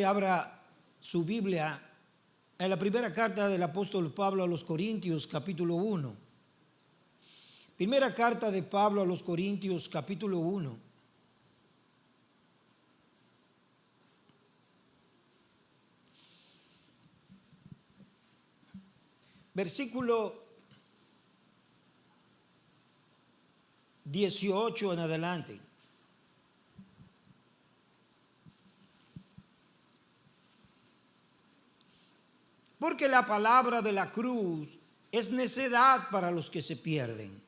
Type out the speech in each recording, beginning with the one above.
que abra su Biblia en la primera carta del apóstol Pablo a los Corintios, capítulo 1. Primera carta de Pablo a los Corintios, capítulo 1. Versículo 18 en adelante. Porque la palabra de la cruz es necedad para los que se pierden,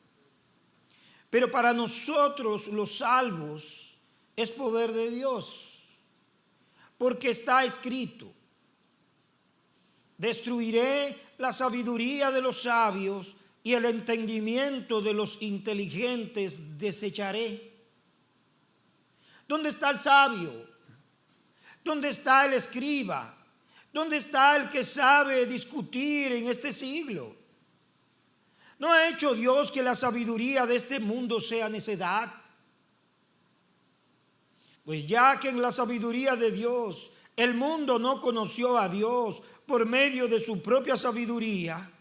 pero para nosotros los salvos es poder de Dios. Porque está escrito: destruiré la sabiduría de los sabios y el entendimiento de los inteligentes desecharé. ¿Dónde está el sabio? ¿Dónde está el escriba? ¿Dónde está el que sabe discutir en este siglo? ¿No ha hecho Dios que la sabiduría de este mundo sea necedad? Pues ya que en la sabiduría de Dios el mundo no conoció a Dios por medio de su propia sabiduría,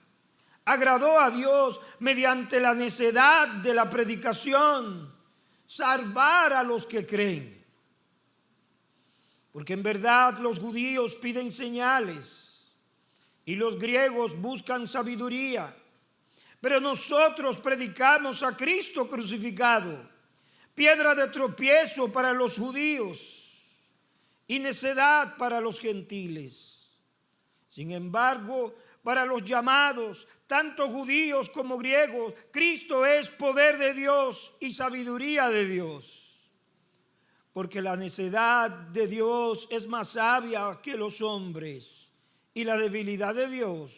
agradó a Dios mediante la necedad de la predicación salvar a los que creen. Porque en verdad los judíos piden señales y los griegos buscan sabiduría, pero nosotros predicamos a Cristo crucificado, piedra de tropiezo para los judíos y necedad para los gentiles. Sin embargo, para los llamados, tanto judíos como griegos, Cristo es poder de Dios y sabiduría de Dios. Porque la necedad de Dios es más sabia que los hombres, y la debilidad de Dios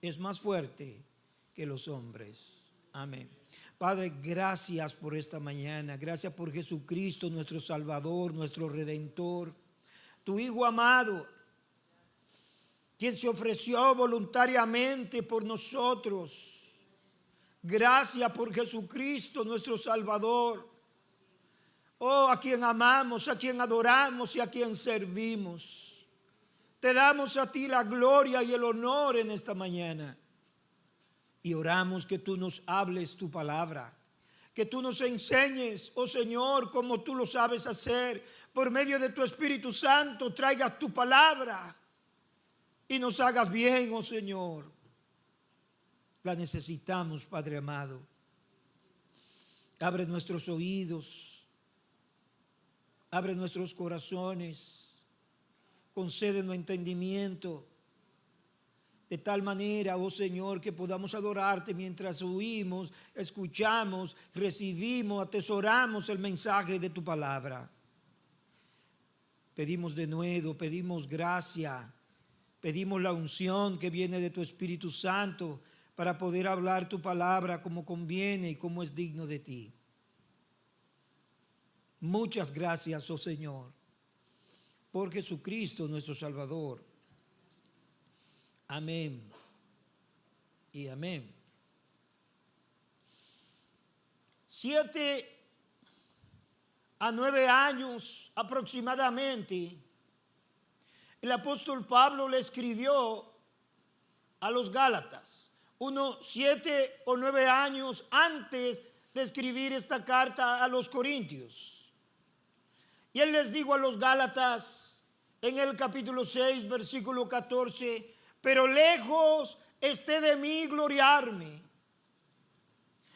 es más fuerte que los hombres. Amén. Padre, gracias por esta mañana. Gracias por Jesucristo, nuestro Salvador, nuestro Redentor, tu Hijo amado, quien se ofreció voluntariamente por nosotros. Gracias por Jesucristo, nuestro Salvador. Oh, a quien amamos, a quien adoramos y a quien servimos. Te damos a ti la gloria y el honor en esta mañana. Y oramos que tú nos hables tu palabra, que tú nos enseñes, oh Señor, como tú lo sabes hacer. Por medio de tu Espíritu Santo traigas tu palabra y nos hagas bien, oh Señor. La necesitamos, Padre amado. Abre nuestros oídos. Abre nuestros corazones, concédenos entendimiento, de tal manera, oh Señor, que podamos adorarte mientras oímos, escuchamos, recibimos, atesoramos el mensaje de tu palabra. Pedimos de nuevo, pedimos gracia, pedimos la unción que viene de tu Espíritu Santo para poder hablar tu palabra como conviene y como es digno de ti. Muchas gracias, oh Señor, por Jesucristo nuestro Salvador. Amén y amén. 7 a 9 años aproximadamente, el apóstol Pablo le escribió a los Gálatas, 7 o 9 años antes de escribir esta carta a los Corintios. Y él les dijo a los Gálatas en el capítulo 6, versículo 14: pero lejos esté de mí gloriarme,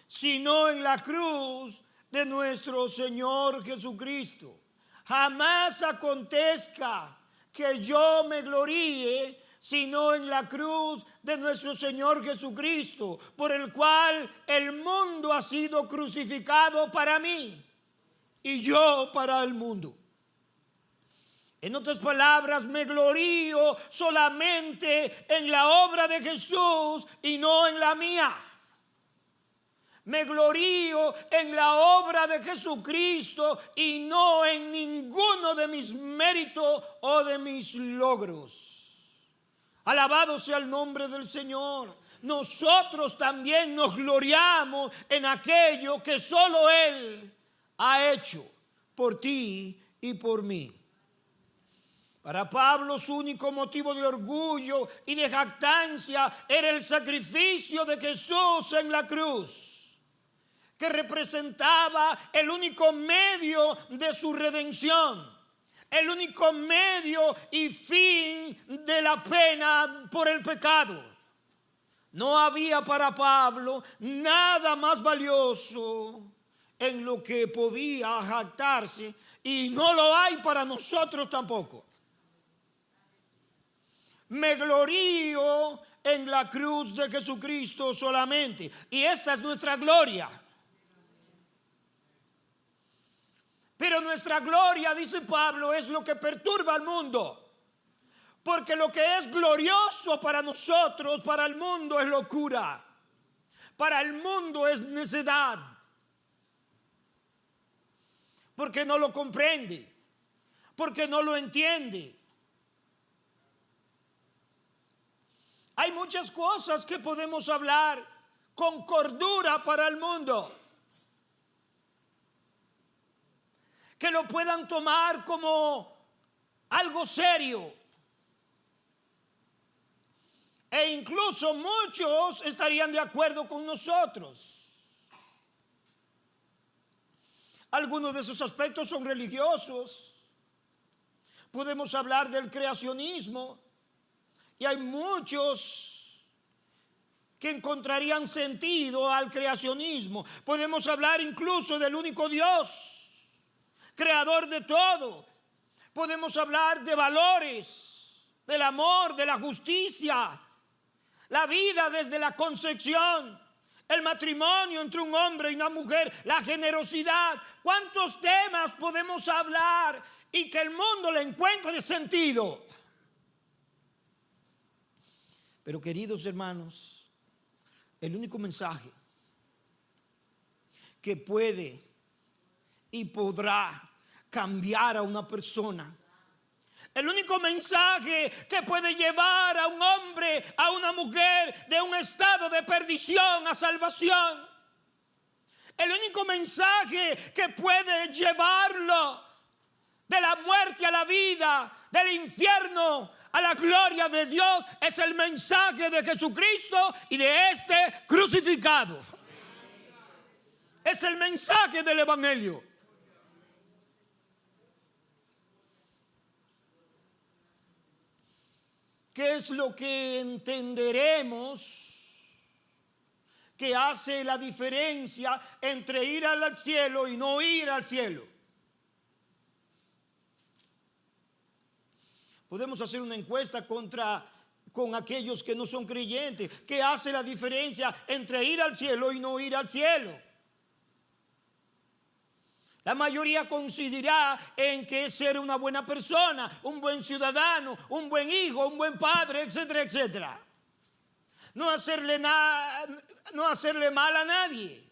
sino en la cruz de nuestro Señor Jesucristo. Jamás acontezca que yo me gloríe, sino en la cruz de nuestro Señor Jesucristo, por el cual el mundo ha sido crucificado para mí y yo para el mundo. En otras palabras, me glorío solamente en la obra de Jesús y no en la mía. Me glorío en la obra de Jesucristo y no en ninguno de mis méritos o de mis logros. Alabado sea el nombre del Señor. Nosotros también nos gloriamos en aquello que solo Él ha hecho por ti y por mí. Para Pablo su único motivo de orgullo y de jactancia era el sacrificio de Jesús en la cruz, que representaba el único medio de su redención, el único medio y fin de la pena por el pecado. No había para Pablo nada más valioso en lo que podía jactarse, y no lo hay para nosotros tampoco. Me glorío en la cruz de Jesucristo solamente, y esta es nuestra gloria. Pero nuestra gloria, dice Pablo, es lo que perturba al mundo. Porque lo que es glorioso para nosotros, para el mundo es locura. Para el mundo es necedad. Porque no lo comprende. Porque no lo entiende. Hay muchas cosas que podemos hablar con cordura para el mundo, que lo puedan tomar como algo serio. E incluso muchos estarían de acuerdo con nosotros. Algunos de esos aspectos son religiosos. Podemos hablar del creacionismo, y hay muchos que encontrarían sentido al creacionismo. Podemos hablar incluso del único Dios, creador de todo. Podemos hablar de valores, del amor, de la justicia, la vida desde la concepción, el matrimonio entre un hombre y una mujer, la generosidad. ¿Cuántos temas podemos hablar y que el mundo le encuentre sentido? Pero, queridos hermanos, el único mensaje que puede y podrá cambiar a una persona, el único mensaje que puede llevar a un hombre, a una mujer de un estado de perdición a salvación, el único mensaje que puede llevarlo de la muerte a la vida, del infierno a la gloria de Dios, es el mensaje de Jesucristo y de este crucificado. Es el mensaje del Evangelio. ¿Qué es lo que entenderemos que hace la diferencia entre ir al cielo y no ir al cielo? Podemos hacer una encuesta con aquellos que no son creyentes. ¿Qué hace la diferencia entre ir al cielo y no ir al cielo? La mayoría coincidirá en que es ser una buena persona, un buen ciudadano, un buen hijo, un buen padre, etcétera, etcétera. No hacerle mal a nadie.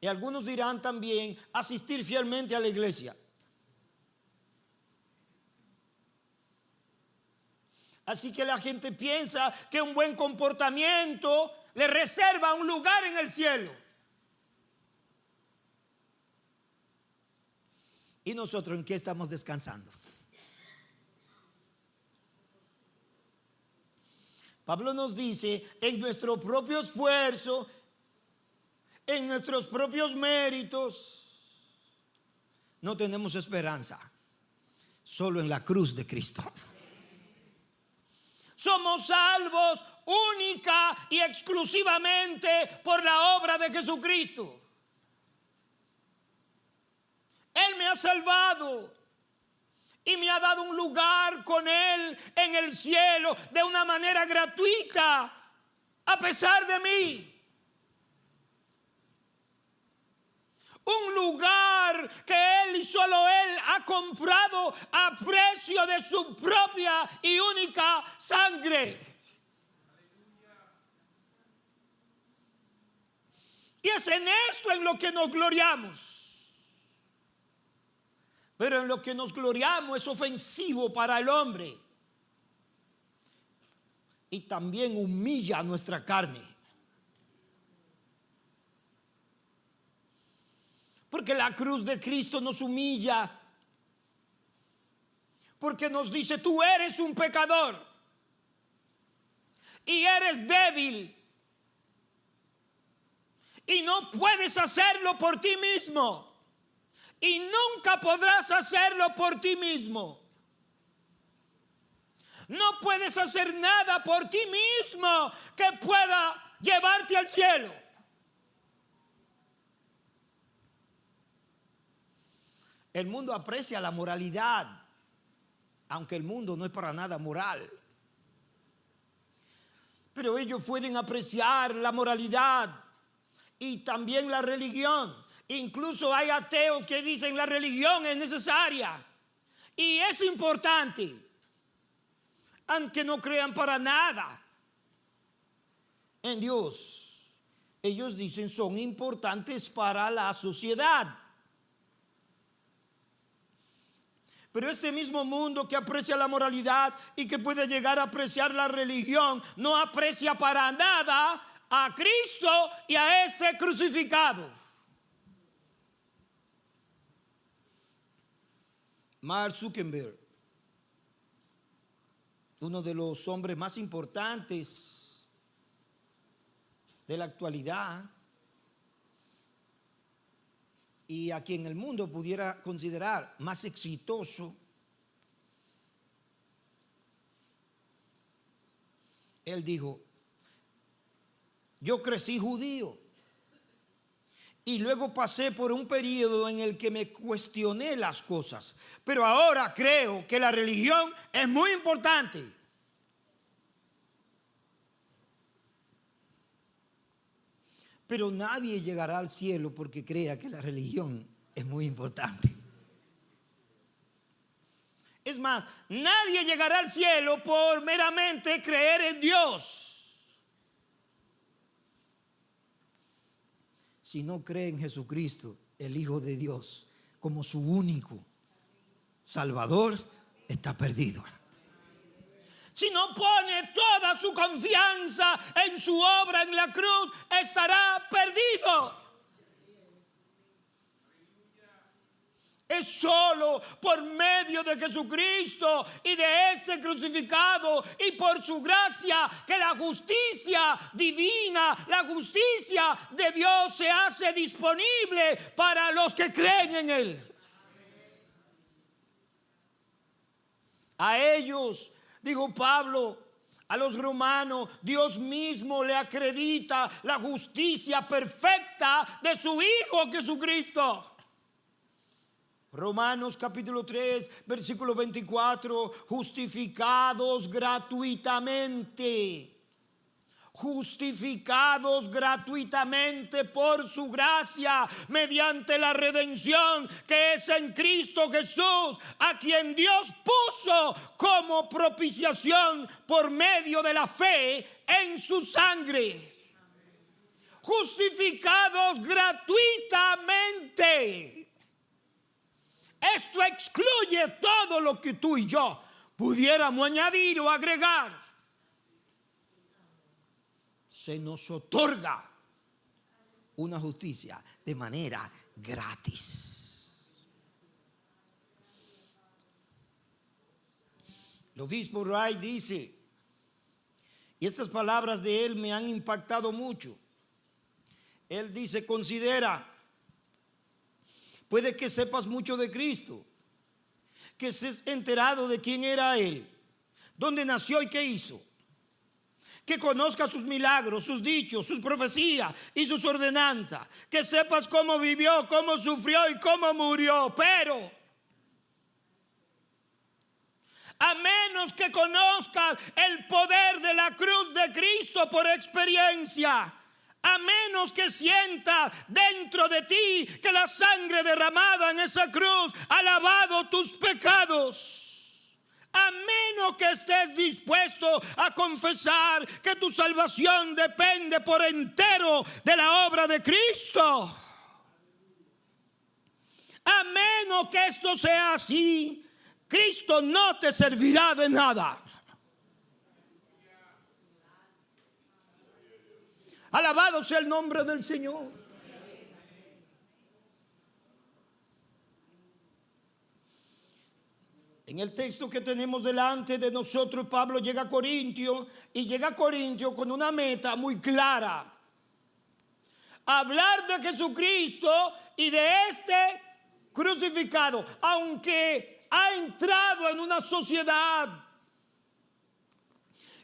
Y algunos dirán también asistir fielmente a la iglesia. Así que la gente piensa que un buen comportamiento le reserva un lugar en el cielo. ¿Y nosotros en qué estamos descansando? Pablo nos dice, en nuestro propio esfuerzo, en nuestros propios méritos, no tenemos esperanza, solo en la cruz de Cristo. Somos salvos única y exclusivamente por la obra de Jesucristo. Él me ha salvado y me ha dado un lugar con Él en el cielo de una manera gratuita, a pesar de mí. Un lugar que Él y solo Él ha comprado a precio de su propia y única sangre. Y es en esto en lo que nos gloriamos. Pero en lo que nos gloriamos es ofensivo para el hombre. Y también humilla a nuestra carne. Porque la cruz de Cristo nos humilla porque nos dice, tú eres un pecador y eres débil y no puedes hacerlo por ti mismo y nunca podrás hacerlo por ti mismo. No puedes hacer nada por ti mismo que pueda llevarte al cielo. El mundo aprecia la moralidad, aunque el mundo no es para nada moral. Pero ellos pueden apreciar la moralidad y también la religión. Incluso hay ateos que dicen la religión es necesaria y es importante, aunque no crean para nada en Dios. Ellos dicen son importantes para la sociedad. Pero este mismo mundo que aprecia la moralidad y que puede llegar a apreciar la religión, no aprecia para nada a Cristo y a este crucificado. Mark Zuckerberg, uno de los hombres más importantes de la actualidad y a quien el mundo pudiera considerar más exitoso, él dijo, yo crecí judío y luego pasé por un periodo en el que me cuestioné las cosas, pero ahora creo que la religión es muy importante. Pero nadie llegará al cielo porque crea que la religión es muy importante. Es más, nadie llegará al cielo por meramente creer en Dios. Si no cree en Jesucristo, el Hijo de Dios, como su único Salvador, está perdido. Si no pone toda su confianza en su obra en la cruz, estará perdido. Es solo por medio de Jesucristo y de este crucificado y por su gracia que la justicia divina, la justicia de Dios se hace disponible para los que creen en Él. A ellos, dijo Pablo, a los romanos, Dios mismo le acredita la justicia perfecta de su Hijo Jesucristo. Romanos capítulo 3, versículo 24, justificados gratuitamente. Justificados gratuitamente por su gracia mediante la redención que es en Cristo Jesús, a quien Dios puso como propiciación por medio de la fe en su sangre. Justificados gratuitamente. Esto excluye todo lo que tú y yo pudiéramos añadir o agregar. Se nos otorga una justicia de manera gratis. El obispo Wright dice, y estas palabras de él me han impactado mucho. Él dice, considera, puede que sepas mucho de Cristo, que estés enterado de quién era Él, dónde nació y qué hizo, que conozcas sus milagros, sus dichos, sus profecías y sus ordenanzas, que sepas cómo vivió, cómo sufrió y cómo murió, pero a menos que conozcas el poder de la cruz de Cristo por experiencia, a menos que sientas dentro de ti que la sangre derramada en esa cruz ha lavado tus pecados, a menos que estés dispuesto a confesar que tu salvación depende por entero de la obra de Cristo, a menos que esto sea así, Cristo no te servirá de nada. Alabado sea el nombre del Señor. En el texto que tenemos delante de nosotros, Pablo llega a Corintio y llega a Corintio con una meta muy clara: hablar de Jesucristo y de este crucificado. Aunque ha entrado en una sociedad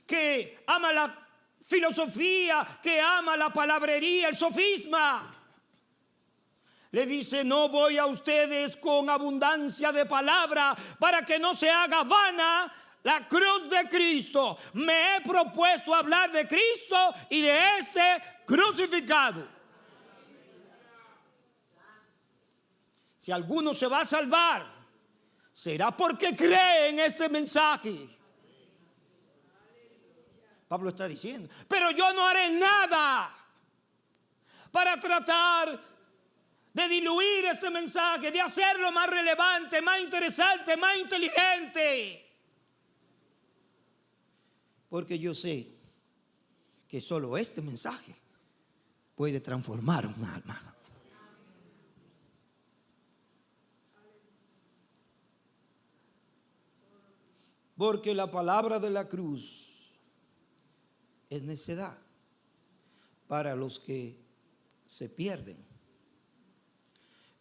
que ama la filosofía, que ama la palabrería, el sofisma, le dice: no voy a ustedes con abundancia de palabra para que no se haga vana la cruz de Cristo. Me he propuesto hablar de Cristo y de este crucificado. Si alguno se va a salvar, será porque cree en este mensaje. Pablo está diciendo: pero yo no haré nada para tratar de diluir este mensaje, de hacerlo más relevante, más interesante, más inteligente. Porque yo sé que solo este mensaje puede transformar un alma. Porque la palabra de la cruz es necedad para los que se pierden.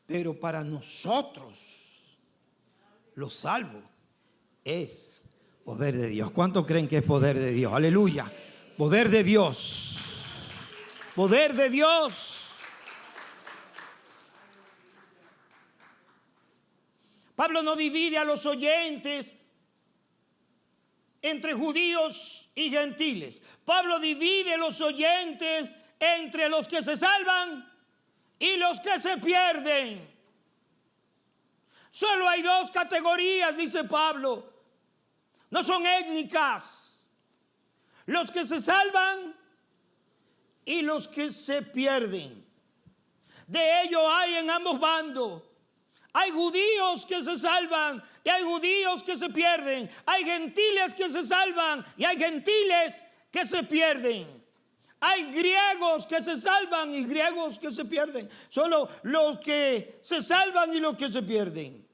Pero para nosotros, los salvos, es poder de Dios. ¿Cuántos creen que es poder de Dios? Aleluya. Poder de Dios. Poder de Dios. Pablo no divide a los oyentes entre judíos y gentiles. Pablo divide a los oyentes entre los que se salvan y los que se pierden. Solo hay dos categorías, dice Pablo. No son étnicas. Los que se salvan y los que se pierden. De ello hay en ambos bandos. Hay judíos que se salvan y hay judíos que se pierden. Hay gentiles que se salvan y hay gentiles que se pierden. Hay griegos que se salvan y griegos que se pierden. Solo los que se salvan y los que se pierden.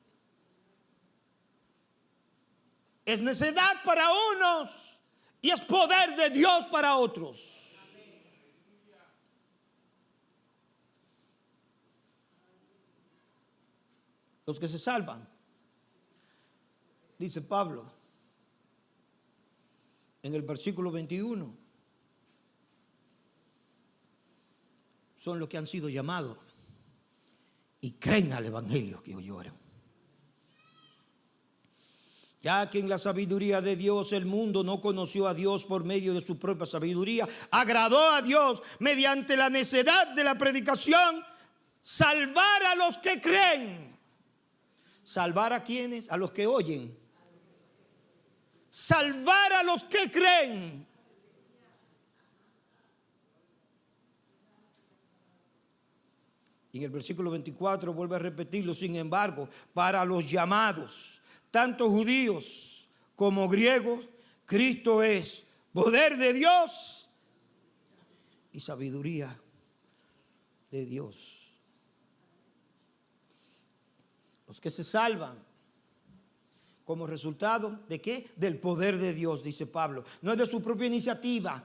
Es necedad para unos y es poder de Dios para otros. Los que se salvan, dice Pablo en el versículo 21, son los que han sido llamados y creen al evangelio que oyeron. Ya que en la sabiduría de Dios el mundo no conoció a Dios por medio de su propia sabiduría, agradó a Dios mediante la necedad de la predicación salvar a los que creen. ¿Salvar a quiénes? A los que oyen. Salvar a los que creen. Y en el versículo 24 vuelve a repetirlo: sin embargo, para los llamados, tanto judíos como griegos, Cristo es poder de Dios y sabiduría de Dios. Los que se salvan como resultado ¿de qué? Del poder de Dios, dice Pablo. No es de su propia iniciativa.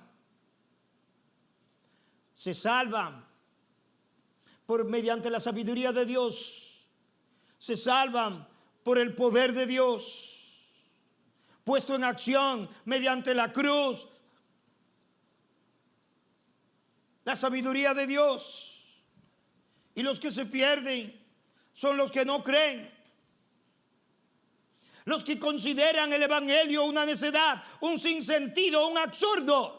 Se salvan mediante la sabiduría de Dios. Se salvan por el poder de Dios, puesto en acción mediante la cruz. La sabiduría de Dios. Y los que se pierden son los que no creen. Los que consideran el evangelio una necedad, un sinsentido, un absurdo.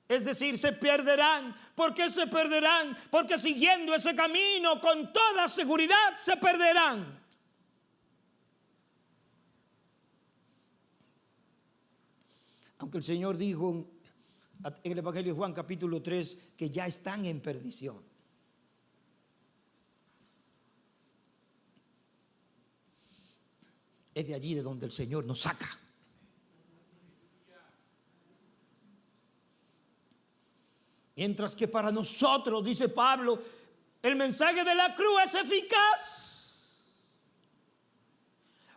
Es decir, se perderán. ¿Por qué se perderán? Porque siguiendo ese camino con toda seguridad se perderán. Aunque el Señor dijo en el Evangelio de Juan capítulo 3 que ya están en perdición. Es de allí de donde el Señor nos saca. Mientras que para nosotros, dice Pablo, el mensaje de la cruz es eficaz.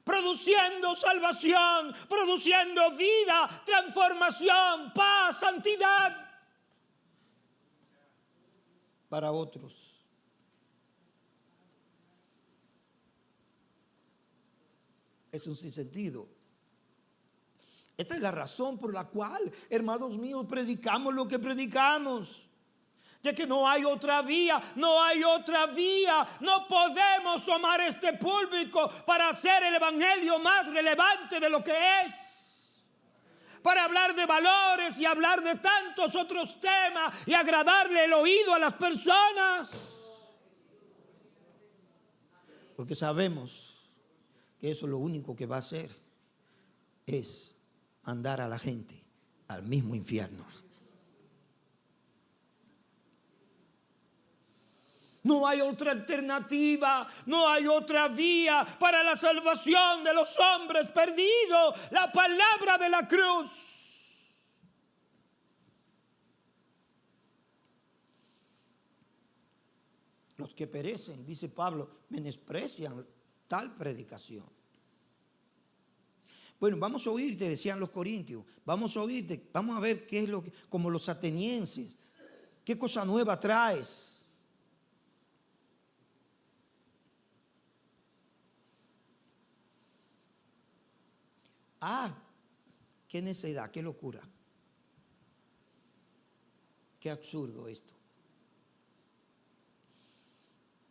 produciendo salvación, produciendo vida, transformación, paz, santidad para otros. Es un sinsentido. Esta es la razón por la cual, hermanos míos, predicamos lo que predicamos. De que no hay otra vía, no hay otra vía. No podemos tomar este púlpito para hacer el evangelio más relevante de lo que es. Para hablar de valores y hablar de tantos otros temas y agradarle el oído a las personas. Porque sabemos que eso lo único que va a hacer es mandar a la gente al mismo infierno. No hay otra alternativa, no hay otra vía para la salvación de los hombres perdidos. La palabra de la cruz. Los que perecen, dice Pablo, menosprecian tal predicación. Bueno, vamos a oírte, decían los corintios, vamos a oírte, vamos a ver qué es lo que, como los atenienses, qué cosa nueva traes. Ah, qué necedad, qué locura. Qué absurdo esto.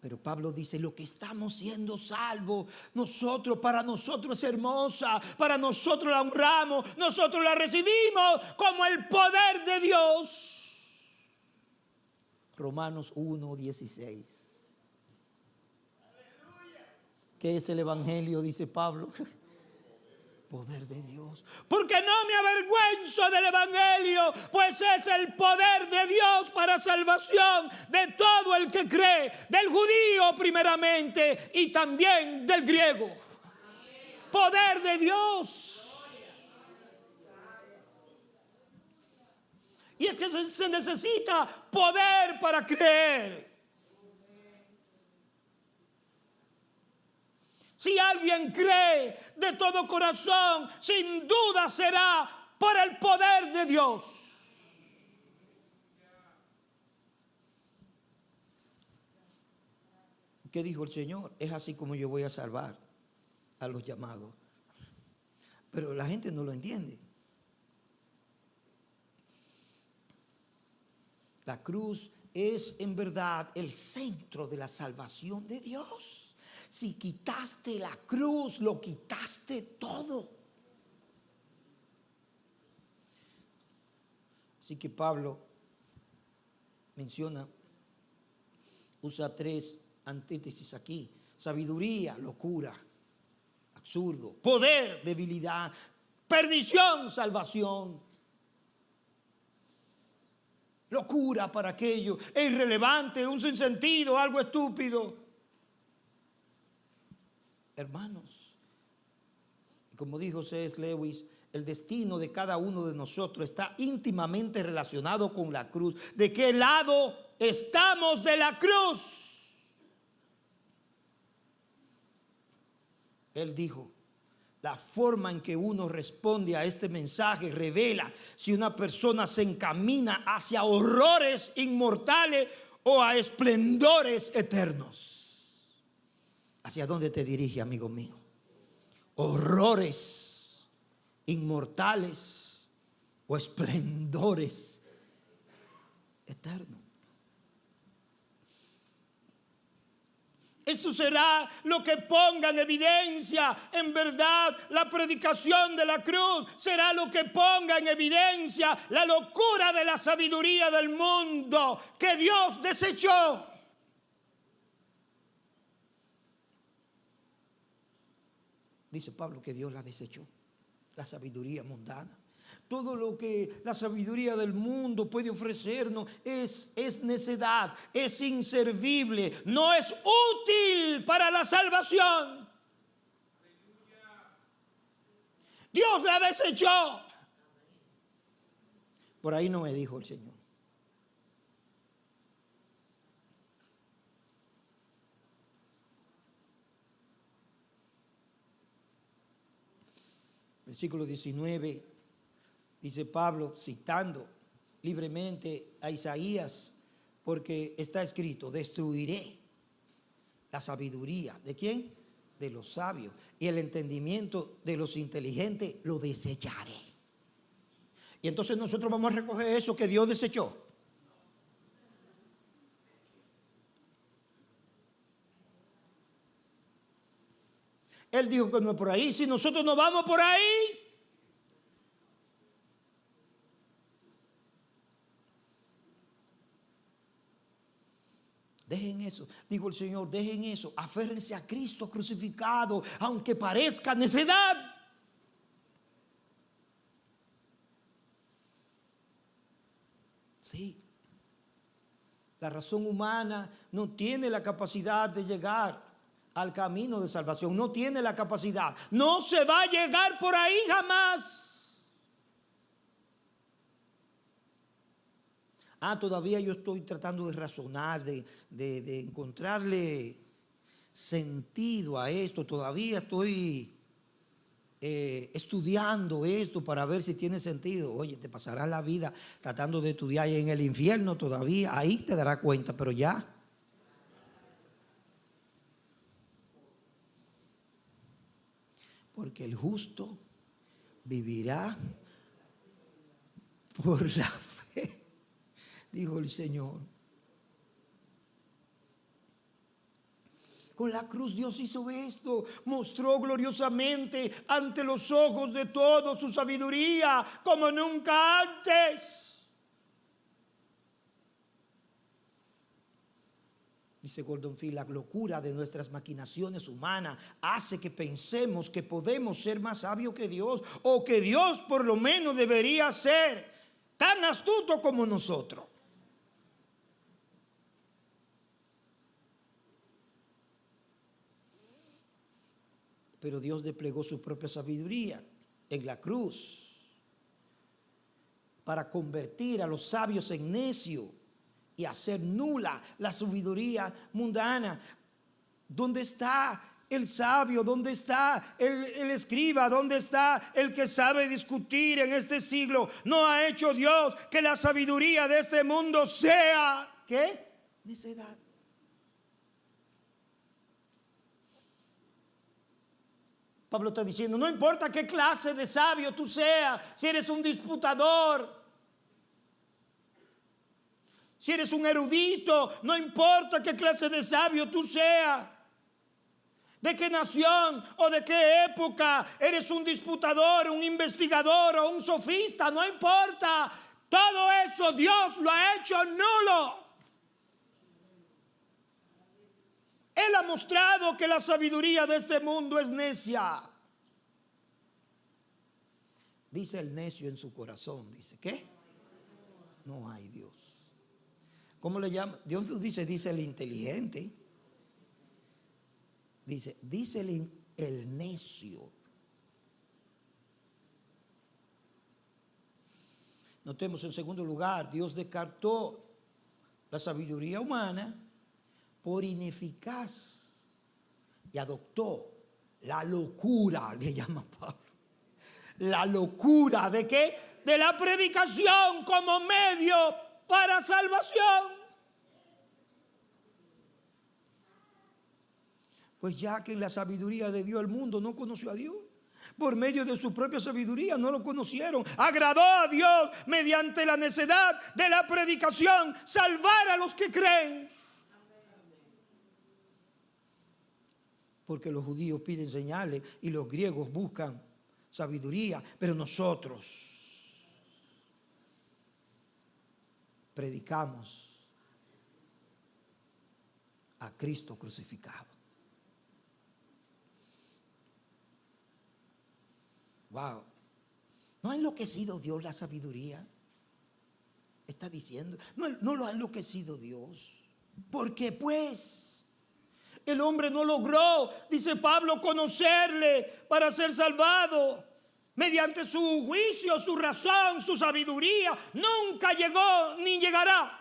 Pero Pablo dice, lo que estamos siendo salvos, nosotros, para nosotros es hermosa, para nosotros la honramos, nosotros la recibimos como el poder de Dios. Romanos 1:16. ¿Qué es el evangelio? Dice Pablo. Poder de Dios. Porque no me avergüenzo del evangelio, pues es el poder de Dios para salvación de todo el que cree, del judío primeramente y también del griego. Poder de Dios. Y es que se necesita poder para creer. Si alguien cree de todo corazón, sin duda será por el poder de Dios. ¿Qué dijo el Señor? Es así como yo voy a salvar a los llamados. Pero la gente no lo entiende. La cruz es en verdad el centro de la salvación de Dios. Si quitaste la cruz, lo quitaste todo. Así que Pablo menciona, usa 3 antítesis aquí: sabiduría, locura, absurdo; poder, debilidad; perdición, salvación. Locura para aquello, es irrelevante, un sinsentido, algo estúpido. Hermanos, como dijo C.S. Lewis, el destino de cada uno de nosotros está íntimamente relacionado con la cruz. ¿De qué lado estamos de la cruz? Él dijo, la forma en que uno responde a este mensaje revela si una persona se encamina hacia horrores inmortales o a esplendores eternos. ¿Hacia dónde te dirige, amigo mío? ¿Horrores inmortales o esplendores eternos? Esto será lo que ponga en evidencia, en verdad, la predicación de la cruz. Será lo que ponga en evidencia la locura de la sabiduría del mundo que Dios desechó. Dice Pablo que Dios la desechó, la sabiduría mundana. Todo lo que la sabiduría del mundo puede ofrecernos es necedad, es inservible, no es útil para la salvación. Dios la desechó. Por ahí no me dijo el Señor. Versículo 19, dice Pablo, citando libremente a Isaías, porque está escrito, destruiré la sabiduría. ¿De quién? De los sabios. Y el entendimiento de los inteligentes lo desecharé. Y entonces nosotros vamos a recoger eso que Dios desechó. Él dijo que no es por ahí. Si nosotros no vamos por ahí, dejen eso, dijo el Señor, dejen eso, aférrense a Cristo crucificado, aunque parezca necedad. Sí, la razón humana no tiene la capacidad de llegar al camino de salvación, no tiene la capacidad, no se va a llegar por ahí jamás. Todavía yo estoy tratando de razonar, de encontrarle sentido a esto, todavía estoy estudiando esto para ver si tiene sentido. Oye, te pasarás la vida tratando de estudiar y en el infierno todavía, ahí te darás cuenta, pero ya. Porque el justo vivirá por la fe, dijo el Señor. Con la cruz Dios hizo esto, mostró gloriosamente ante los ojos de todos su sabiduría como nunca antes. Dice Gordon Fee, la locura de nuestras maquinaciones humanas hace que pensemos que podemos ser más sabios que Dios, o que Dios por lo menos debería ser tan astuto como nosotros. Pero Dios desplegó su propia sabiduría en la cruz para convertir a los sabios en necios y hacer nula la sabiduría mundana. ¿Dónde está el sabio? ¿Dónde está el escriba? ¿Dónde está el que sabe discutir en este siglo? ¿No ha hecho Dios que la sabiduría de este mundo sea, ¿qué? Necedad. Pablo está diciendo, no importa qué clase de sabio tú seas, si eres un disputador, si eres un erudito, no importa qué clase de sabio tú seas, de qué nación o de qué época, eres un disputador, un investigador o un sofista, no importa. Todo eso Dios lo ha hecho nulo. Él ha mostrado que la sabiduría de este mundo es necia. Dice el necio en su corazón, dice, ¿qué? No hay Dios. ¿Cómo le llama? Dios dice el inteligente. Dice el necio. Notemos en segundo lugar, Dios descartó la sabiduría humana por ineficaz y adoptó la locura, le llama Pablo. La locura ¿de qué? De la predicación como medio para salvación. Pues ya que en la sabiduría de Dios el mundo no conoció a Dios, por medio de su propia sabiduría no lo conocieron. Agradó a Dios mediante la necedad de la predicación salvar a los que creen. Porque los judíos piden señales y los griegos buscan sabiduría, pero nosotros predicamos a Cristo crucificado. Wow. ¿No ha enloquecido Dios la sabiduría? Está diciendo, no lo ha enloquecido Dios. Porque pues el hombre no logró, dice Pablo, conocerle para ser salvado. Mediante su juicio, su razón, su sabiduría, nunca llegó ni llegará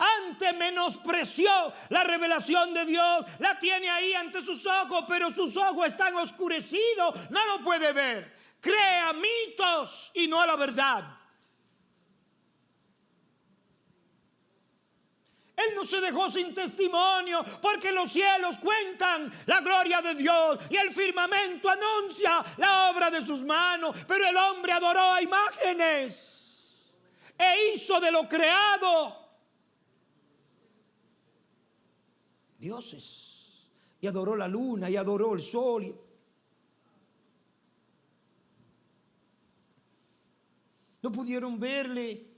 Antes menospreció la revelación de Dios. La tiene ahí ante sus ojos, pero sus ojos están oscurecidos. No lo puede ver. Crea mitos y no a la verdad. Él no se dejó sin testimonio, porque los cielos cuentan la gloria de Dios y el firmamento anuncia la obra de sus manos. Pero el hombre adoró a imágenes e hizo de lo creado dioses, y adoró la luna y adoró el sol. No pudieron verle.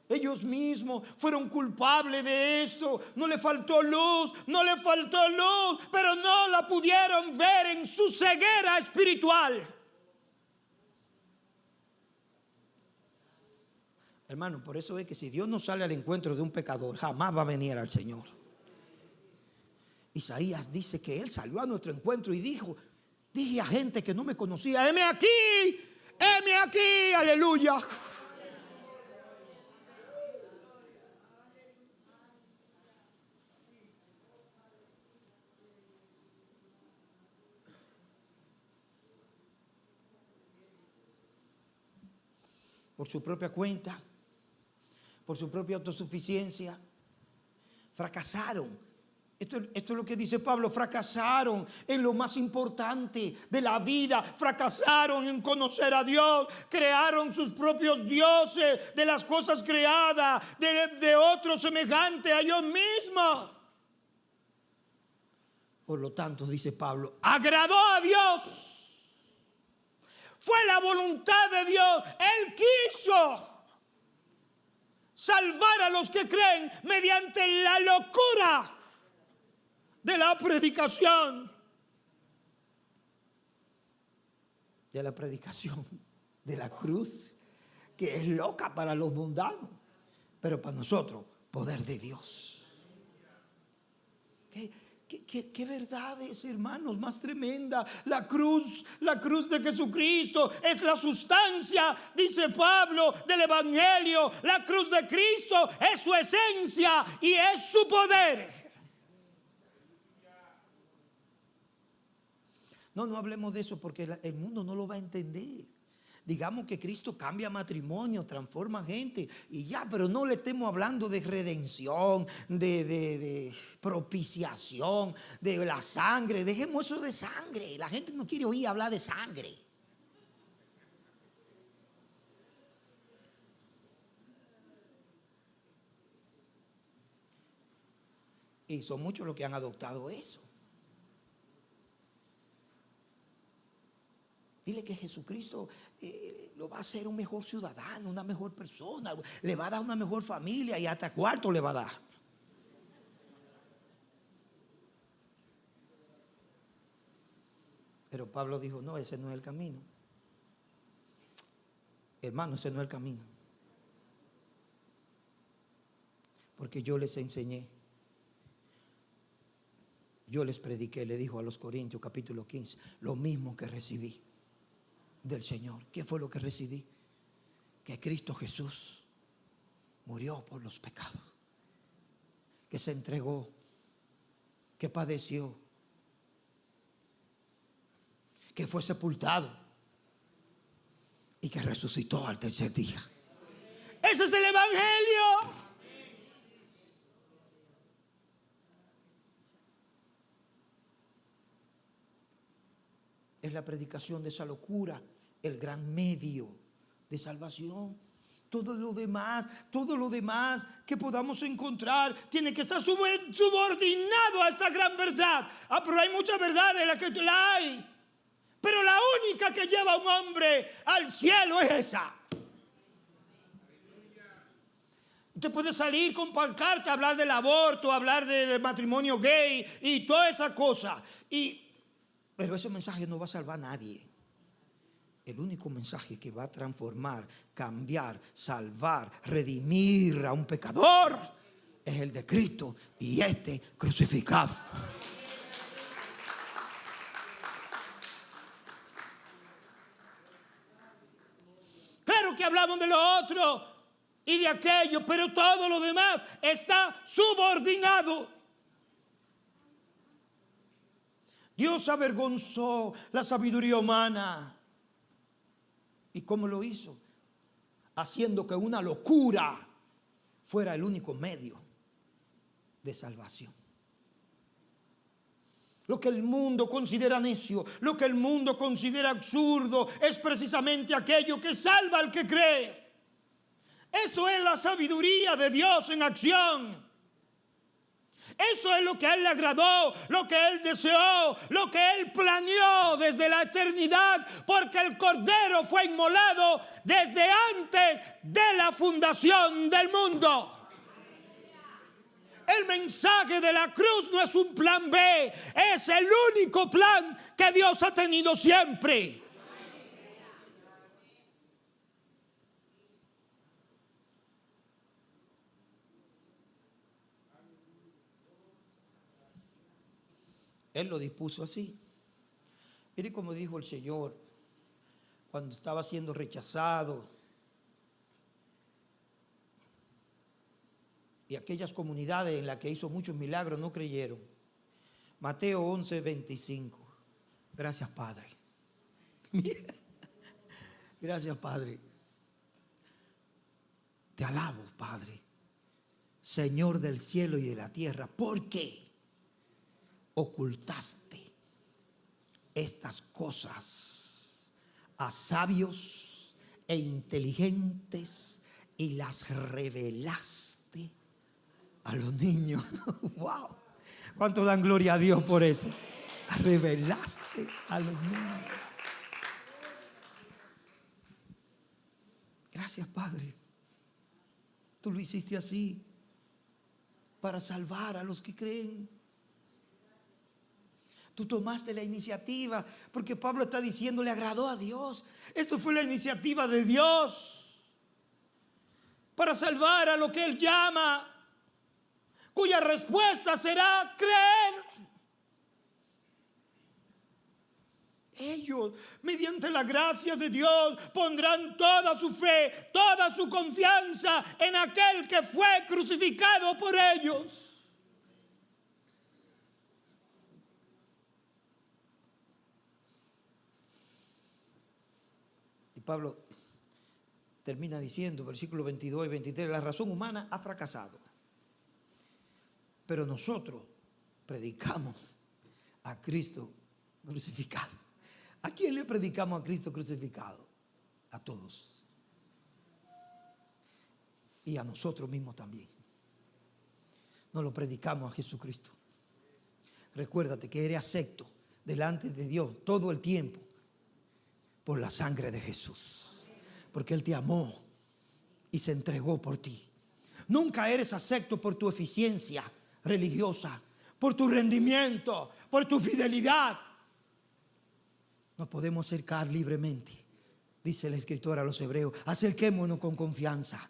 Ellos mismos fueron culpables de esto. No le faltó luz, pero no la pudieron ver en su ceguera espiritual. Hermano, por eso es que si Dios no sale al encuentro de un pecador, jamás va a venir al Señor. Isaías dice que Él salió a nuestro encuentro y dijo: dije a gente que no me conocía, heme aquí, aleluya. Por su propia cuenta, por su propia autosuficiencia, fracasaron. Esto es lo que dice Pablo: fracasaron en lo más importante de la vida, fracasaron en conocer a Dios, crearon sus propios dioses de las cosas creadas, de otros semejantes a ellos mismos. Por lo tanto, dice Pablo, agradó a Dios. Fue la voluntad de Dios. Él quiso salvar a los que creen mediante la locura de la predicación. De la predicación de la cruz, que es loca para los mundanos, pero para nosotros, poder de Dios. ¿Qué verdades, hermanos, más tremenda? La cruz de Jesucristo es la sustancia, dice Pablo, del Evangelio. La cruz de Cristo es su esencia y es su poder. No hablemos de eso, porque el mundo no lo va a entender. Digamos que Cristo cambia matrimonio, transforma gente y ya, pero no le estemos hablando de redención, de propiciación, de la sangre. Dejemos eso de sangre. La gente no quiere oír hablar de sangre. Y son muchos los que han adoptado eso. Dile que Jesucristo lo va a hacer un mejor ciudadano, una mejor persona, le va a dar una mejor familia y hasta cuarto le va a dar. Pero Pablo dijo: no, ese no es el camino. Hermano, ese no es el camino. Porque yo les enseñé, yo les prediqué, le dijo a los Corintios capítulo 15, lo mismo que recibí del Señor. ¿Qué fue lo que recibí? Que Cristo Jesús murió por los pecados, que se entregó, que padeció, que fue sepultado y que resucitó al tercer día. Ese es el Evangelio. Es la predicación de esa locura, el gran medio de salvación. Todo lo demás que podamos encontrar tiene que estar subordinado a esta gran verdad. Pero hay muchas verdades en las que la hay. Pero la única que lleva a un hombre al cielo es esa. Usted puede salir con pancarta, hablar del aborto, hablar del matrimonio gay y toda esa cosa. Pero ese mensaje no va a salvar a nadie. El único mensaje que va a transformar, cambiar, salvar, redimir a un pecador es el de Cristo y este crucificado. Claro que hablamos de lo otro, y de aquello, pero todo lo demás está subordinado. Dios avergonzó la sabiduría humana. ¿Y cómo lo hizo? Haciendo que una locura fuera el único medio de salvación. Lo que el mundo considera necio, lo que el mundo considera absurdo, es precisamente aquello que salva al que cree. Esto es la sabiduría de Dios en acción. Esto es lo que a Él le agradó, lo que Él deseó, lo que Él planeó desde la eternidad, porque el Cordero fue inmolado desde antes de la fundación del mundo. El mensaje de la cruz no es un plan B, es el único plan que Dios ha tenido siempre. Él lo dispuso así. Mire cómo dijo el Señor cuando estaba siendo rechazado. Y aquellas comunidades en las que hizo muchos milagros no creyeron. Mateo 11:25. Gracias, Padre. Gracias, Padre. Te alabo, Padre, Señor del cielo y de la tierra, porque ocultaste estas cosas a sabios e inteligentes y las revelaste a los niños. ¡Wow! ¿Cuánto dan gloria a Dios por eso? Revelaste a los niños. Gracias, Padre. Tú lo hiciste así para salvar a los que creen. Tú tomaste la iniciativa, porque Pablo está diciendo, le agradó a Dios. Esto fue la iniciativa de Dios para salvar a lo que Él llama, cuya respuesta será creer. Ellos, mediante la gracia de Dios, pondrán toda su fe, toda su confianza en aquel que fue crucificado por ellos. Pablo termina diciendo, versículos 22 y 23, la razón humana ha fracasado, pero nosotros predicamos a Cristo crucificado. ¿A quién le predicamos a Cristo crucificado? A todos. Y a nosotros mismos también. Nos lo predicamos a Jesucristo. Recuérdate que eres acepto delante de Dios todo el tiempo por la sangre de Jesús, porque Él te amó y se entregó por ti. Nunca eres acepto por tu eficiencia religiosa, por tu rendimiento, por tu fidelidad. Nos podemos acercar libremente, dice el escritor a los hebreos. Acerquémonos con confianza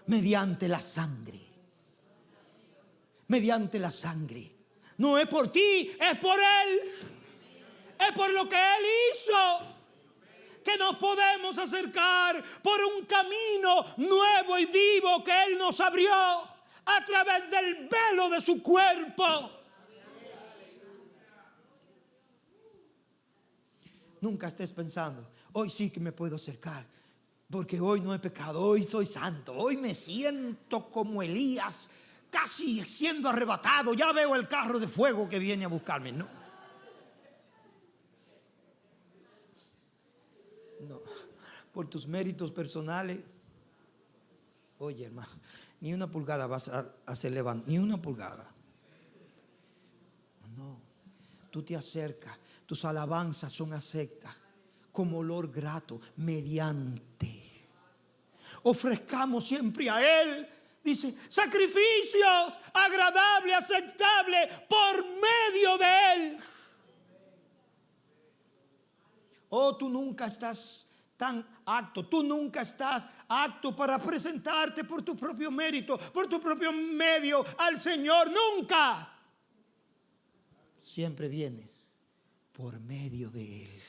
mediante la sangre. Mediante la sangre. No es por ti, es por Él. Es por lo que Él hizo que nos podemos acercar por un camino nuevo y vivo que Él nos abrió a través del velo de su cuerpo. Nunca estés pensando, hoy sí que me puedo acercar, porque hoy no he pecado, hoy soy santo, hoy me siento como Elías, casi siendo arrebatado, ya veo el carro de fuego que viene a buscarme. No, por tus méritos personales. Oye, hermano, ni una pulgada vas a hacer levantar, ni una pulgada. No, tú te acercas, tus alabanzas son aceptas como olor grato mediante. Ofrezcamos siempre a Él, dice, sacrificios agradables, aceptables por medio de Él. Oh, tú nunca estás tan apto, tú nunca estás apto para presentarte por tu propio mérito, por tu propio medio al Señor, nunca. Siempre vienes por medio de Él.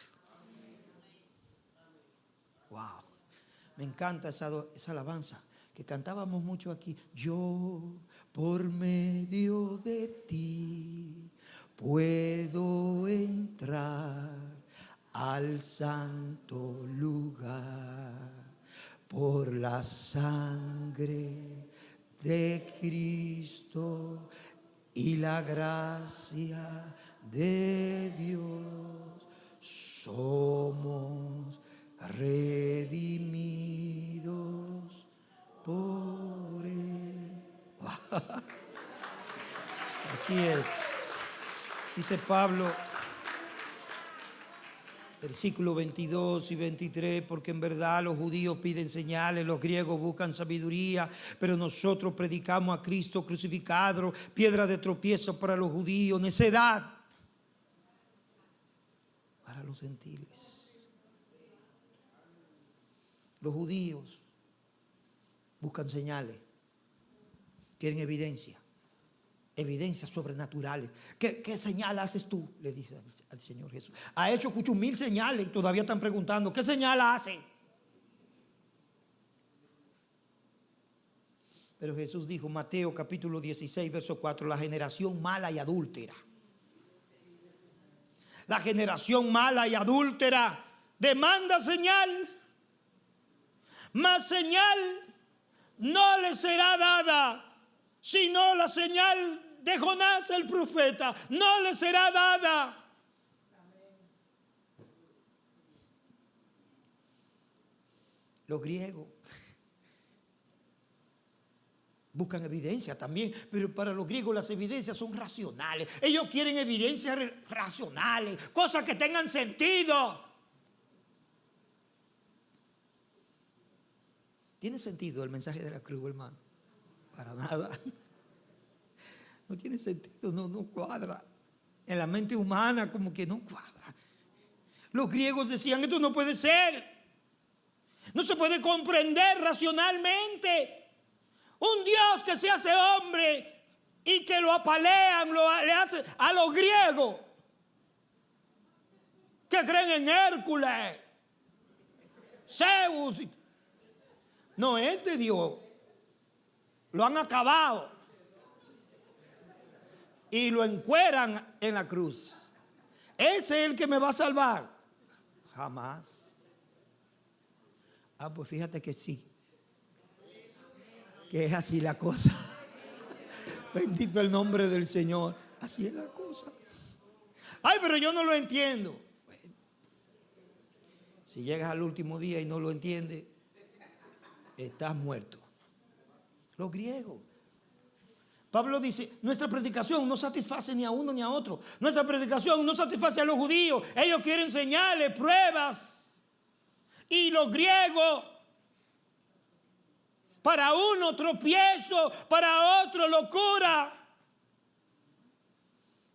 Wow. Me encanta esa alabanza que cantábamos mucho aquí. Yo por medio de ti puedo entrar al santo lugar por la sangre de Cristo y la gracia de Dios. Somos redimidos por Él. Así es. Dice Pablo, versículos 22 y 23, porque en verdad los judíos piden señales, los griegos buscan sabiduría, pero nosotros predicamos a Cristo crucificado, piedra de tropiezo para los judíos, necedad para los gentiles. Los judíos buscan señales, quieren evidencias sobrenaturales. ¿Qué señal haces tú? Le dice al Señor Jesús. Ha hecho 8,000 señales y todavía están preguntando, ¿qué señal hace? Pero Jesús dijo, Mateo capítulo 16, verso 4, la generación mala y adúltera. La generación mala y adúltera demanda señal, mas señal no le será dada, sino la señal de Jonás el profeta. No le será dada. Los griegos buscan evidencia también, pero para los griegos las evidencias son racionales. Ellos quieren evidencias racionales, cosas que tengan sentido. ¿Tiene sentido el mensaje de la cruz, hermano? Para nada. No tiene sentido, no cuadra. En la mente humana como que no cuadra. Los griegos decían, esto no puede ser. No se puede comprender racionalmente. Un Dios que se hace hombre y que lo apalean, le hace a los griegos que creen en Hércules, Zeus. No, este Dios lo han acabado y lo encueran en la cruz. ¿Ese es el que me va a salvar? Jamás. Pues fíjate que sí, que es así la cosa. Bendito el nombre del Señor. Así es la cosa. Ay, pero yo no lo entiendo. Bueno, si llegas al último día y no lo entiendes, estás muerto. Los griegos. Pablo dice, nuestra predicación no satisface ni a uno ni a otro. Nuestra predicación no satisface a los judíos. Ellos quieren señales, pruebas. Y los griegos, para uno tropiezo, para otro locura.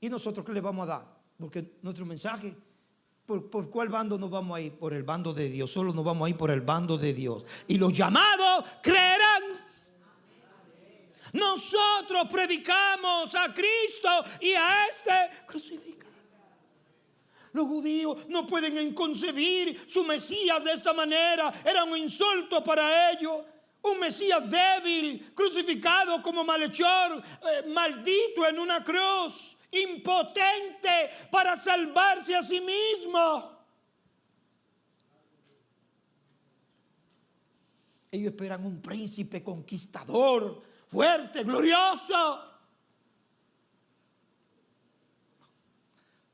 ¿Y nosotros qué le vamos a dar? Porque nuestro mensaje, ¿por cuál bando nos vamos a ir? Por el bando de Dios. Solo nos vamos a ir por el bando de Dios. Y los llamados creerán. Nosotros predicamos a Cristo y a este crucificado. Los judíos no pueden concebir su Mesías de esta manera. Era un insulto para ellos. Un Mesías débil, crucificado como malhechor, maldito en una cruz, impotente para salvarse a sí mismo. Ellos esperan un príncipe conquistador, fuerte, glorioso.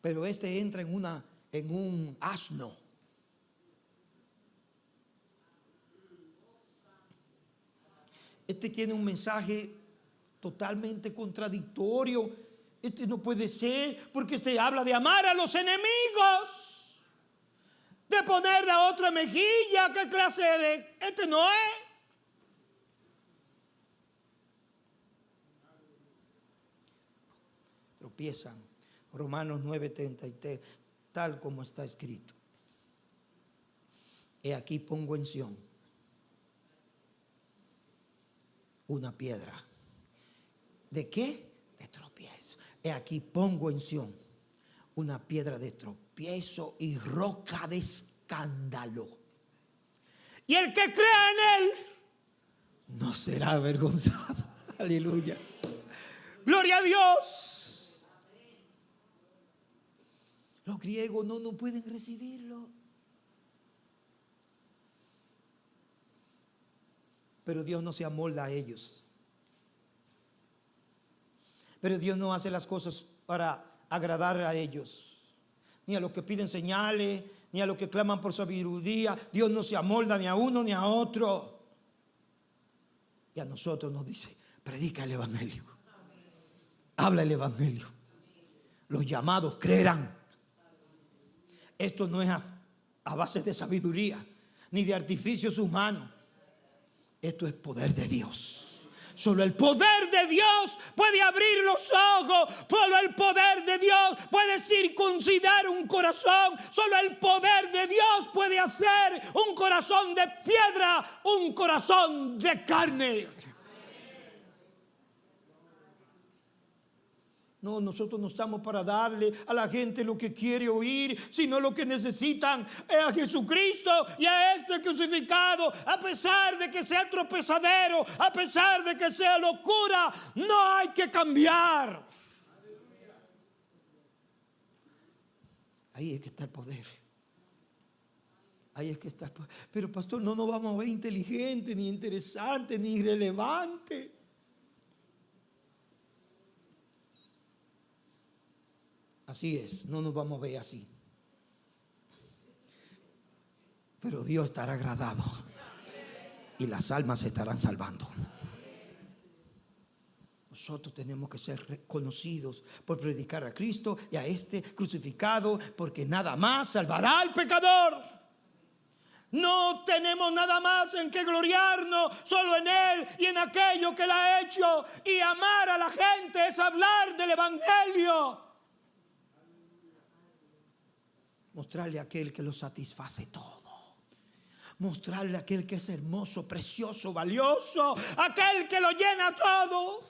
Pero este entra en un asno. Este tiene un mensaje totalmente contradictorio. Este no puede ser, porque se habla de amar a los enemigos, de poner la otra mejilla. ¿Qué clase de? Este no es. Tropiezan. Romanos 9:33, tal como está escrito. He aquí pongo en Sión una piedra. ¿De qué? De tropiezo. He aquí pongo en Sión una piedra de tropiezo y roca de escándalo. Y el que crea en Él no será avergonzado. Aleluya. Gloria a Dios. Los griegos no pueden recibirlo. Pero Dios no se amolda a ellos. Pero Dios no hace las cosas para agradar a ellos, ni a los que piden señales, ni a los que claman por sabiduría. Dios no se amolda ni a uno ni a otro. Y a nosotros nos dice: predica el evangelio, habla el evangelio. Los llamados creerán. Esto no es a base de sabiduría ni de artificios humanos. Esto es poder de Dios. Solo el poder de Dios puede abrir los ojos. Solo el poder de Dios puede circuncidar un corazón. Solo el poder de Dios puede hacer un corazón de piedra un corazón de carne. No, nosotros no estamos para darle a la gente lo que quiere oír, sino lo que necesitan es a Jesucristo y a este crucificado. A pesar de que sea tropezadero, a pesar de que sea locura, no hay que cambiar. Ahí es que está el poder. Ahí es que está el poder. Pero pastor, no nos vamos a ver inteligente, ni interesante, ni irrelevante. Así es, no nos vamos a ver así. Pero Dios estará agradado y las almas se estarán salvando. Nosotros tenemos que ser reconocidos por predicar a Cristo y a este crucificado, porque nada más salvará al pecador. No tenemos nada más en que gloriarnos, solo en Él y en aquello que Él ha hecho. Y amar a la gente es hablar del evangelio. Mostrarle a aquel que lo satisface todo. Mostrarle a aquel que es hermoso, precioso, valioso. Aquel que lo llena todo.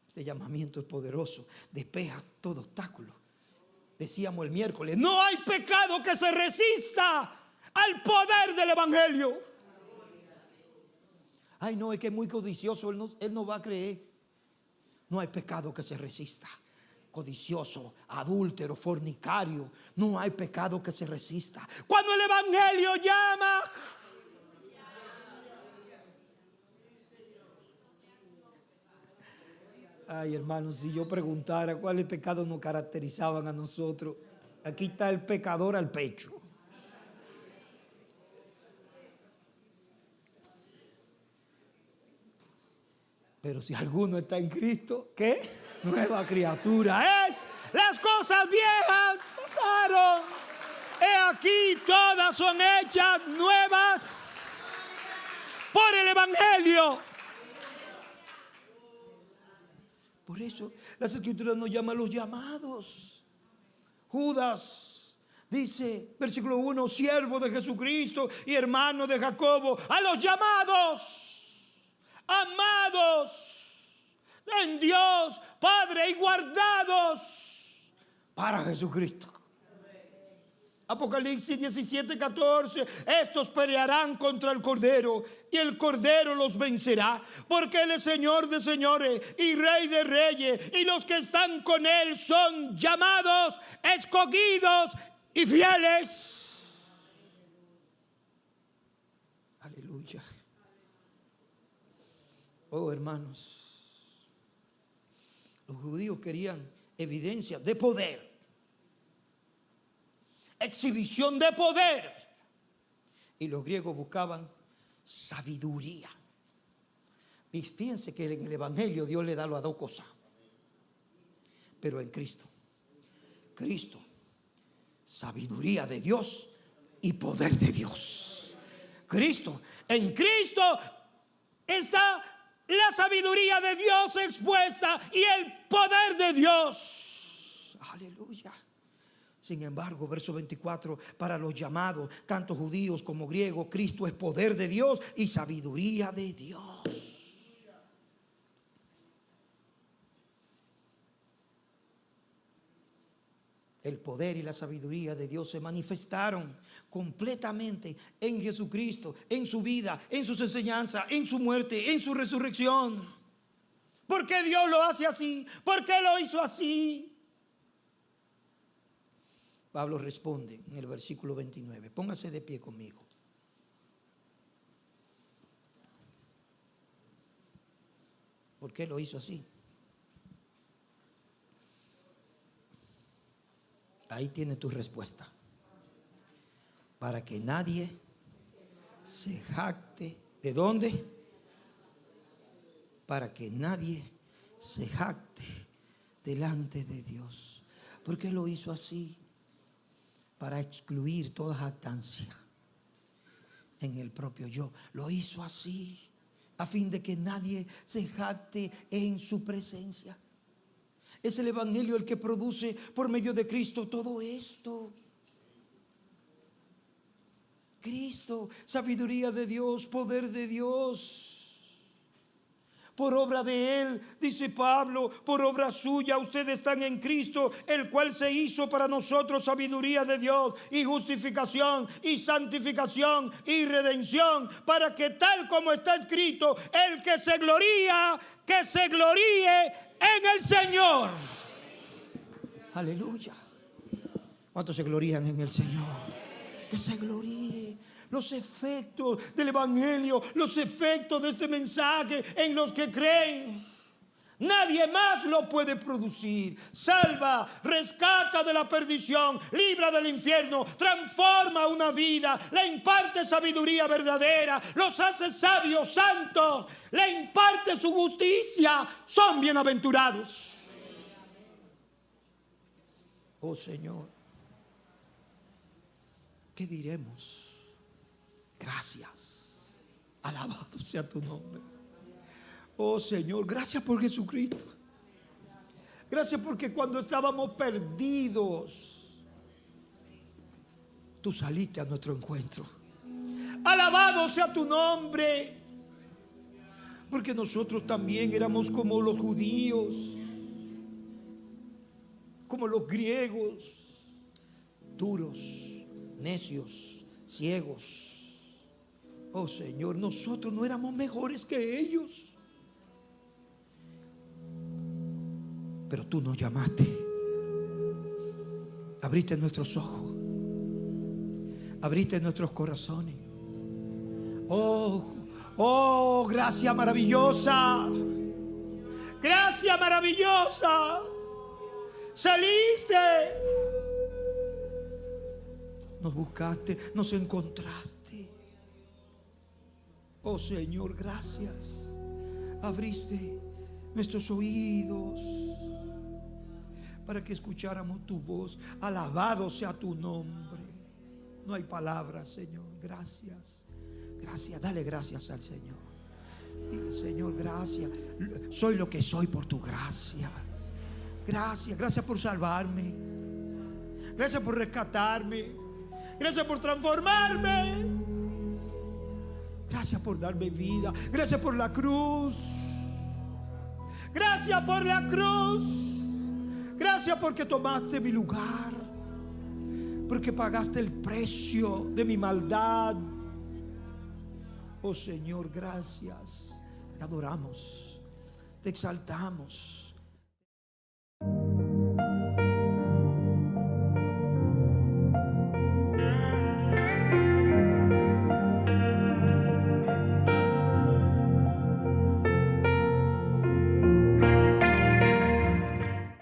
Este llamamiento es poderoso. Despeja todo obstáculo. Decíamos el miércoles: no hay pecado que se resista al poder del evangelio. Ay, no, es que es muy codicioso. Él no va a creer. No hay pecado que se resista. Codicioso, adúltero, fornicario. No hay pecado que se resista. Cuando el evangelio llama. Ay, hermanos, si yo preguntara cuáles pecados nos caracterizaban a nosotros, aquí está el pecador al pecho. Pero si alguno está en Cristo, ¿qué? Nueva criatura es. Las cosas viejas pasaron. He aquí, todas son hechas nuevas por el evangelio. Por eso las escrituras nos llaman los llamados. Judas dice, versículo 1, siervo de Jesucristo y hermano de Jacobo, a los llamados, amados en Dios Padre y guardados para Jesucristo. Apocalipsis 17:14, estos pelearán contra el Cordero y el Cordero los vencerá, porque Él es Señor de señores y Rey de reyes, y los que están con Él son llamados, escogidos y fieles. Aleluya. Oh, hermanos, los judíos querían evidencia de poder, exhibición de poder, y los griegos buscaban sabiduría. Y fíjense que en el evangelio Dios le da las dos cosas, pero en Cristo, sabiduría de Dios y poder de Dios. En Cristo está la sabiduría de Dios expuesta y el poder de Dios. Aleluya. Sin embargo, verso 24, para los llamados, tanto judíos como griegos, Cristo es poder de Dios y sabiduría de Dios. El poder y la sabiduría de Dios se manifestaron completamente en Jesucristo, en su vida, en sus enseñanzas, en su muerte, en su resurrección. ¿Por qué Dios lo hace así? ¿Por qué lo hizo así? Pablo responde en el versículo 29. Póngase de pie conmigo. ¿Por qué lo hizo así? Ahí tiene tu respuesta. Para que nadie se jacte. ¿De dónde? Para que nadie se jacte delante de Dios. ¿Por qué lo hizo así? Para excluir toda jactancia en el propio yo. Lo hizo así a fin de que nadie se jacte en su presencia. Es el Evangelio el que produce por medio de Cristo todo esto. Cristo, sabiduría de Dios, poder de Dios. Por obra de Él, dice Pablo, por obra suya, ustedes están en Cristo, el cual se hizo para nosotros sabiduría de Dios y justificación y santificación y redención, para que tal como está escrito, el que se gloría, que se gloríe en el Señor. Aleluya. ¿Cuántos se glorían en el Señor? Que se gloríe. Los efectos del Evangelio, los efectos de este mensaje en los que creen, nadie más lo puede producir. Salva, rescata de la perdición, libra del infierno, transforma una vida, le imparte sabiduría verdadera, los hace sabios, santos, le imparte su justicia. Son bienaventurados. Oh Señor, ¿qué diremos? Gracias, alabado sea tu nombre. Oh Señor, gracias por Jesucristo. Gracias porque cuando estábamos perdidos, tú saliste a nuestro encuentro. Alabado sea tu nombre. Porque nosotros también éramos como los judíos, como los griegos, duros, necios, ciegos. Oh Señor, nosotros no éramos mejores que ellos, pero tú nos llamaste, abriste nuestros ojos, abriste nuestros corazones. Oh, gracia maravillosa, gracia maravillosa. Saliste, nos buscaste, nos encontraste. Oh Señor, gracias. Abriste nuestros oídos para que escucháramos tu voz. Alabado sea tu nombre. No hay palabras, Señor. Gracias. Gracias. Dale gracias al Señor. Dile, Señor, gracias. Soy lo que soy por tu gracia. Gracias. Gracias por salvarme. Gracias por rescatarme. Gracias por transformarme. Gracias por darme vida. Gracias por la cruz. Gracias por la cruz. Gracias porque tomaste mi lugar. Porque pagaste el precio de mi maldad. Oh Señor, gracias. Te adoramos. Te exaltamos.